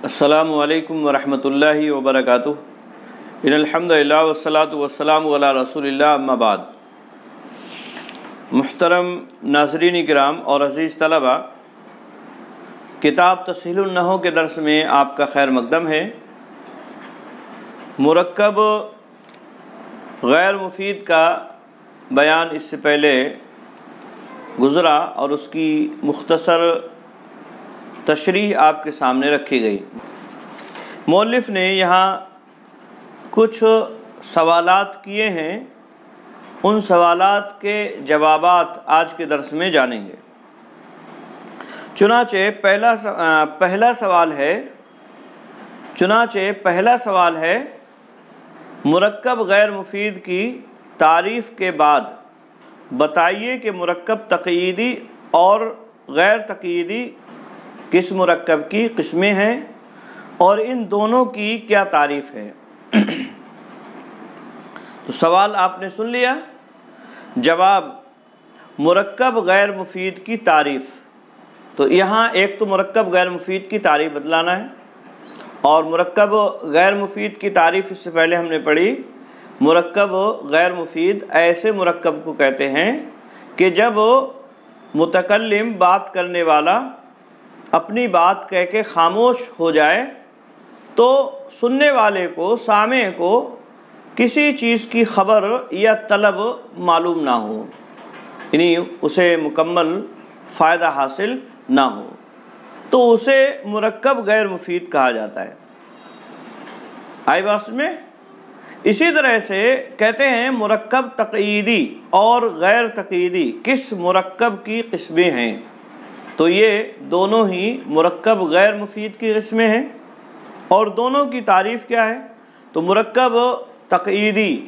السلام علیکم ورحمۃ اللہ وبرکاتہ۔ ان الحمدللہ والصلاۃ والسلام علی رسول اللہ، اما بعد۔ محترم ناظرین کرام اور عزیز طلبہ، کتاب تسہیل النحو کے درس میں آپ کا خیر مقدم ہے۔ مرکب غیر مفید کا بیان اس سے پہلے گزرا اور اس کی مختصر تشریح آپ کے سامنے رکھی گئی۔ مؤلف نے یہاں کچھ سوالات کیے ہیں، ان سوالات کے جوابات آج کے درس میں جانیں گے۔ چنانچہ پہلا سوال ہے مرکب غیر مفید کی تعریف کے بعد بتائیے کہ مرکب تقییدی اور غیر تقییدی کس مرکب کی قسمیں ہیں اور ان دونوں کی کیا تعریف ہے۔ تو سوال آپ نے سن لیا۔ جواب: مرکب غیر مفید کی تعریف۔ تو یہاں ایک تو مرکب غیر مفید کی تعریف بتلانا ہے، اور مرکب غیر مفید کی تعریف اس سے پہلے ہم نے پڑھی۔ مرکب غیر مفید ایسے مرکب کو کہتے ہیں کہ جب متکلم بات کرنے والا اپنی بات کہہ کے خاموش ہو جائے تو سننے والے کو، سامع کو کسی چیز کی خبر یا طلب معلوم نہ ہو، یعنی اسے مکمل فائدہ حاصل نہ ہو، تو اسے مرکب غیر مفید کہا جاتا ہے۔ آئی بات میں؟ اسی طرح سے کہتے ہیں مرکب تقییدی اور غیر تقییدی کس مرکب کی قسمیں ہیں۔ تو یہ دونوں ہی مرکب غیر مفید کی قسمیں ہیں، اور دونوں کی تعریف کیا ہے؟ تو مرکب تقییدی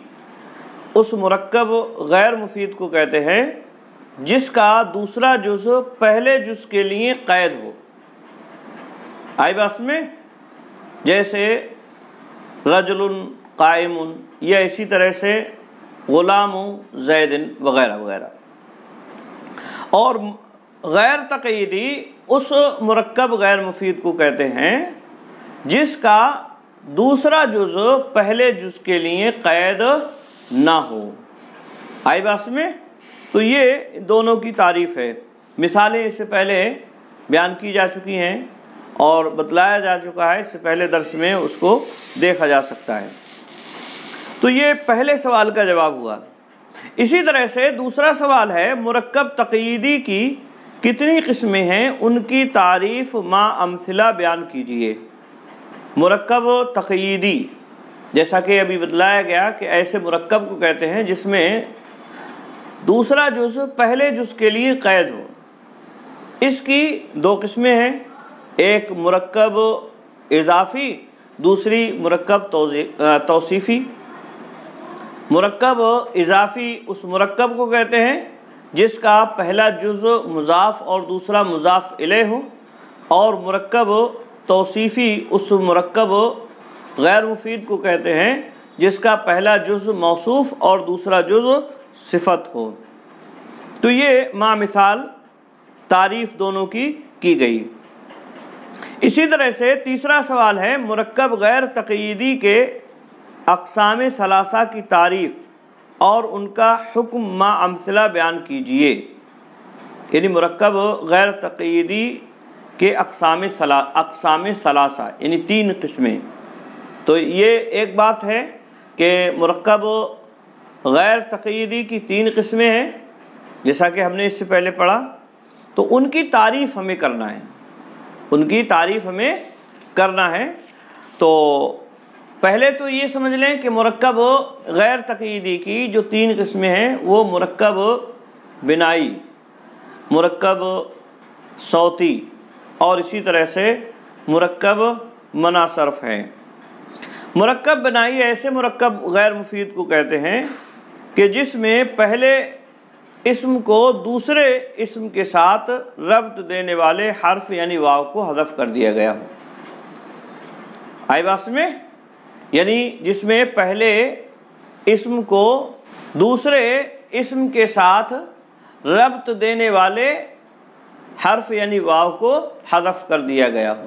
اس مرکب غیر مفید کو کہتے ہیں جس کا دوسرا جز پہلے جز کے لیے قید ہو۔ آئی بات میں؟ جیسے رجل قائم، یا اسی طرح سے غلام زید وغیرہ وغیرہ۔ اور غیر تقییدی اس مرکب غیر مفید کو کہتے ہیں جس کا دوسرا جز پہلے جز کے لیے قید نہ ہو۔ آئی بات میں؟ تو یہ دونوں کی تعریف ہے۔ مثالیں اس سے پہلے بیان کی جا چکی ہیں اور بتلایا جا چکا ہے، اس سے پہلے درس میں اس کو دیکھا جا سکتا ہے۔ تو یہ پہلے سوال کا جواب ہوا۔ اسی طرح سے دوسرا سوال ہے مرکب تقییدی کی کتنی قسمیں ہیں، ان کی تعریف ما امثلہ بیان کیجئے۔ مرکب تقییدی جیسا کہ ابھی بتلایا گیا کہ ایسے مرکب کو کہتے ہیں جس میں دوسرا جز پہلے جز کے لیے قید ہو۔ اس کی دو قسمیں ہیں، ایک مرکب اضافی، دوسری مرکب توصیفی۔ مرکب اضافی اس مرکب کو کہتے ہیں جس کا پہلا جز مضاف اور دوسرا مضاف الیہ ہو، اور مرکب توصیفی اس مرکب غیر مفید کو کہتے ہیں جس کا پہلا جز موصوف اور دوسرا جز صفت ہو۔ تو یہ ما مثال تعریف دونوں کی گئی۔ اسی طرح سے تیسرا سوال ہے مرکب غیر تقییدی کے اقسام ثلاثہ کی تعریف اور ان کا حکم ما امثلہ بیان کیجئے۔ یعنی مرکب غیر تقییدی کے اقسام ثلاثہ یعنی تین قسمیں۔ تو یہ ایک بات ہے کہ مرکب غیر تقییدی کی تین قسمیں ہیں، جیسا کہ ہم نے اس سے پہلے پڑھا۔ تو ان کی تعریف ہمیں کرنا ہے۔ تو پہلے تو یہ سمجھ لیں کہ مرکب غیر تقییدی کی جو تین قسمیں ہیں وہ مرکب بنائی، مرکب صوتی اور اسی طرح سے مرکب مناصرف ہیں۔ مرکب بنائی ایسے مرکب غیر مفید کو کہتے ہیں کہ جس میں پہلے اسم کو دوسرے اسم کے ساتھ ربط دینے والے حرف یعنی واو کو حذف کر دیا گیا ہو۔ آئی بات میں؟ یعنی جس میں پہلے اسم کو دوسرے اسم کے ساتھ ربط دینے والے حرف یعنی واو کو حذف کر دیا گیا ہو۔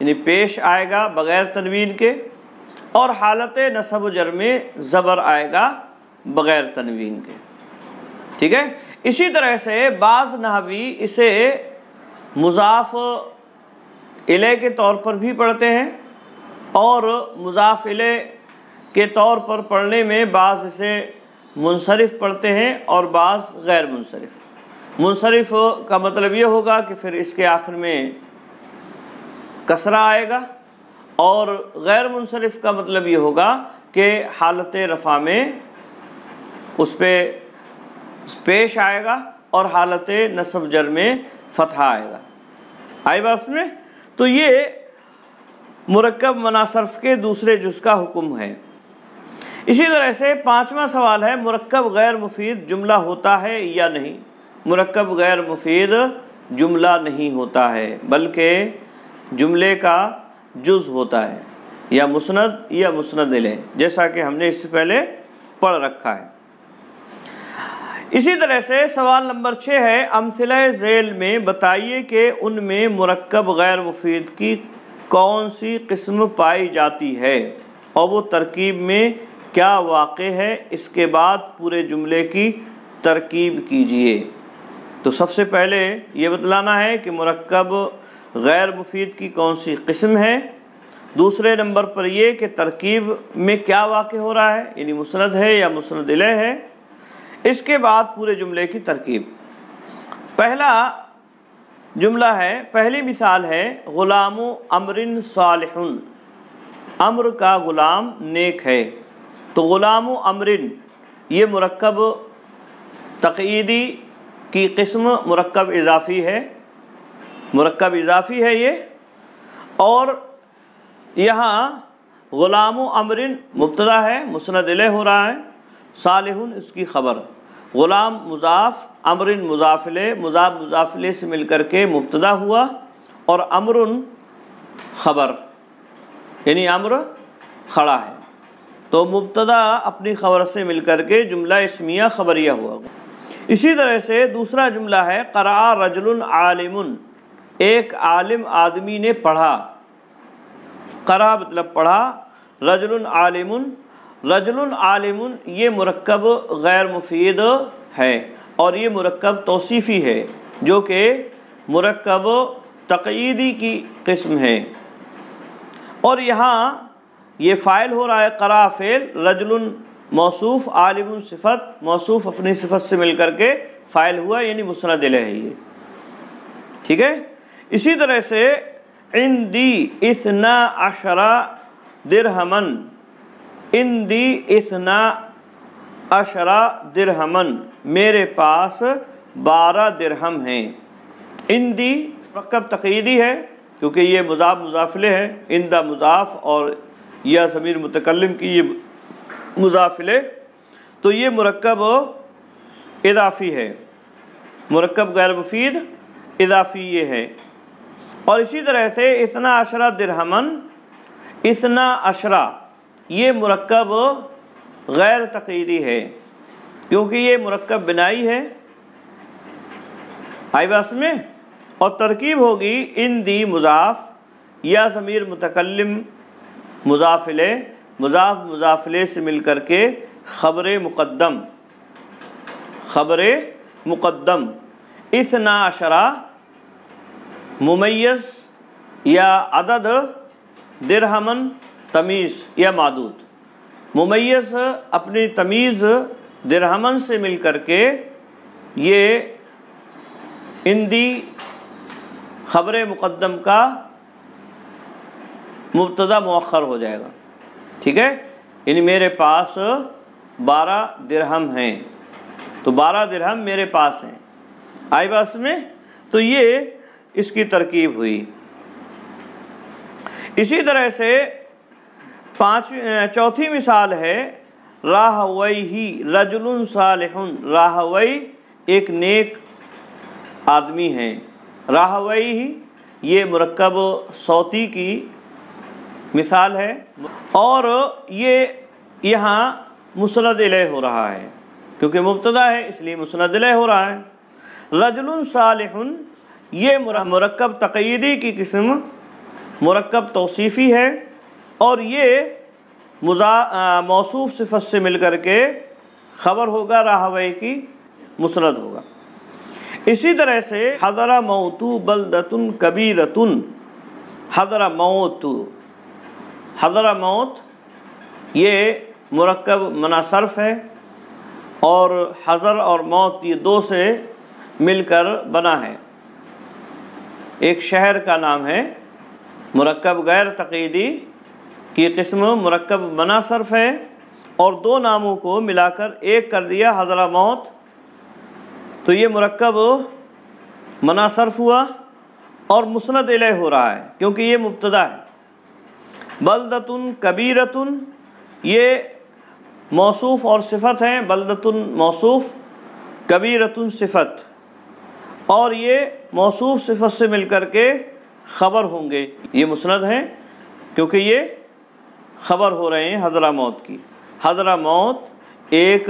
یعنی پیش آئے گا بغیر تنوین کے، اور حالت نصب و جر میں زبر آئے گا بغیر تنوین کے، ٹھیک ہے۔ اسی طرح سے بعض نحوی اسے مضاف الیہ کے طور پر بھی پڑھتے ہیں، اور مضاف الیہ کے طور پر پڑھنے میں بعض اسے منصرف پڑھتے ہیں اور بعض غیر منصرف۔ منصرف کا مطلب یہ ہوگا کہ پھر اس کے آخر میں کسرہ آئے گا، اور غیر منصرف کا مطلب یہ ہوگا کہ حالت رفع میں اس پہ پیش آئے گا اور حالت نصب جر میں فتحہ آئے گا۔ آئی بات میں؟ تو یہ مرکب مناصرف کے دوسرے جز کا حکم ہے۔ اسی طرح سے 5واں سوال ہے، مرکب غیر مفید جملہ ہوتا ہے یا نہیں؟ مرکب غیر مفید جملہ نہیں ہوتا ہے، بلکہ جملے کا جز ہوتا ہے، یا مسند یا مسند الیہ، جیسا کہ ہم نے اس سے پہلے پڑھ رکھا ہے۔ اسی طرح سے سوال نمبر 6 ہے، امثلہ ذیل میں بتائیے کہ ان میں مرکب غیر مفید کی کون سی قسم پائی جاتی ہے اور وہ ترکیب میں کیا واقع ہے، اس کے بعد پورے جملے کی ترکیب کیجئے۔ تو سب سے پہلے یہ بتلانا ہے کہ مرکب غیر مفید کی کون سی قسم ہے، دوسرے نمبر پر یہ کہ ترکیب میں کیا واقع ہو رہا ہے، یعنی مسند ہے یا مسند الیہ ہے، اس کے بعد پورے جملے کی ترکیب۔ پہلا جملہ ہے، پہلی مثال ہے، غلام امر صالح، امر کا غلام نیک ہے۔ تو غلام امر یہ مرکب تقییدی کی قسم مرکب اضافی ہے، مرکب اضافی ہے یہ، اور یہاں غلام امر مبتدا ہے، مسند الیہ ہو رہا ہے، صالح اس کی خبر، غلام مضاف، امر مضاف الیہ، مضاف الیہ سے مل کر کے مبتدا ہوا، اور امر خبر، یعنی امر کھڑا ہے، تو مبتدا اپنی خبر سے مل کر کے جملہ اسمیہ خبریہ ہوا۔ اسی طرح سے دوسرا جملہ ہے، قرأ رجل عالم، ایک عالم آدمی نے پڑھا، قرأ مطلب پڑھا، رجل عالم، رجل عالم یہ مرکب غیر مفید ہے، اور یہ مرکب توصیفی ہے جو کہ مرکب تقییدی کی قسم ہے، اور یہاں یہ فاعل ہو رہا ہے، قرأ فعل، رجل موصوف، عالم صفت، موصوف اپنی صفت سے مل کر کے فاعل ہوا، یعنی مسند الیہ ہے یہ، ٹھیک ہے۔ اسی طرح سے عندی 12 درہمن، عندی 12 درہمن، میرے پاس 12 درہم ہیں۔ عندی مرکب تقییدی ہے کیونکہ یہ مضاف مضاف الیہ ہے، عندہ مضاف اور یا ضمیر متکلم کی یہ مضاف الیہ، تو یہ مرکب اضافی ہے، مرکب غیر مفید اضافی یہ ہے۔ اور اسی طرح سے 12 درہمن، 12 یہ مرکب غیر تقییدی ہے کیونکہ یہ مرکب بنائی ہے، آئی بات میں، اور ترکیب ہوگی عندی مضاف یا ضمیر متکلم مضاف الیہ، مضاف مضاف الیہ سے مل کر کے خبر مقدم، خبر مقدم، 12 ممیز یا عدد، درہمن تمیز یا معدود، ممیز اپنی تمیز درہمن سے مل کر کے یہ عندی خبر مقدم کا مبتدا مؤخر ہو جائے گا، ٹھیک ہے، یعنی میرے پاس 12 درہم ہیں، تو 12 درہم میرے پاس ہیں، آئی بات میں، تو یہ اس کی ترکیب ہوئی۔ اسی طرح سے چوتھی مثال ہے، راہویہ رجل صالح، راہوی ایک نیک آدمی ہیں، راہویہ یہ مرکب صوتی کی مثال ہے، اور یہ یہاں مسند الیہ ہو رہا ہے کیونکہ مبتدا ہے اس لیے مسند الیہ ہو رہا ہے۔ رجل صالح یہ مرکب تقییدی کی قسم مرکب توصیفی ہے اور یہ موصوف صفت سے مل کر کے خبر ہوگا، راہوی کی مسند ہوگا۔ اسی طرح سے حضر موت بلدۃ کبیرۃ، حضر موت، حضر موت یہ مرکب مناصرف ہے اور حضر اور موت یہ دو سے مل کر بنا ہے، ایک شہر کا نام ہے۔ مرکب غیر تقییدی کی قسم مرکب مناصرف ہے اور دو ناموں کو ملا کر ایک کر دیا حضر موت، تو یہ مرکب مناصرف ہوا اور مسند الیہ ہو رہا ہے کیونکہ یہ مبتدا ہے۔ بلدۃ کبیرۃ یہ موصوف اور صفت ہیں، بلدۃ موصوف، کبیرۃ صفت، اور یہ موصوف صفت سے مل کر کے خبر ہوں گے، یہ مسند ہیں کیونکہ یہ خبر ہو رہے ہیں حضرموت کی۔ حضرموت ایک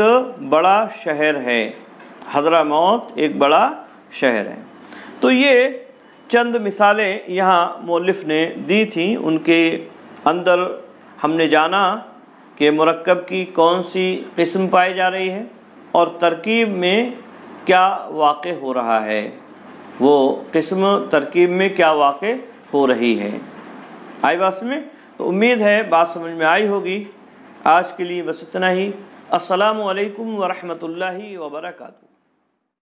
بڑا شہر ہے، حضرموت ایک بڑا شہر ہے۔ تو یہ چند مثالیں یہاں مؤلف نے دی تھیں، ان کے اندر ہم نے جانا کہ مرکب کی کون سی قسم پائی جا رہی ہے اور ترکیب میں کیا واقع ہو رہا ہے، وہ قسم ترکیب میں کیا واقع ہو رہی ہے۔ آئی بات میں؟ تو امید ہے بات سمجھ میں آئی ہوگی۔ آج کے لیے بس اتنا ہی۔ السلام علیکم ورحمۃ اللہ وبرکاتہ۔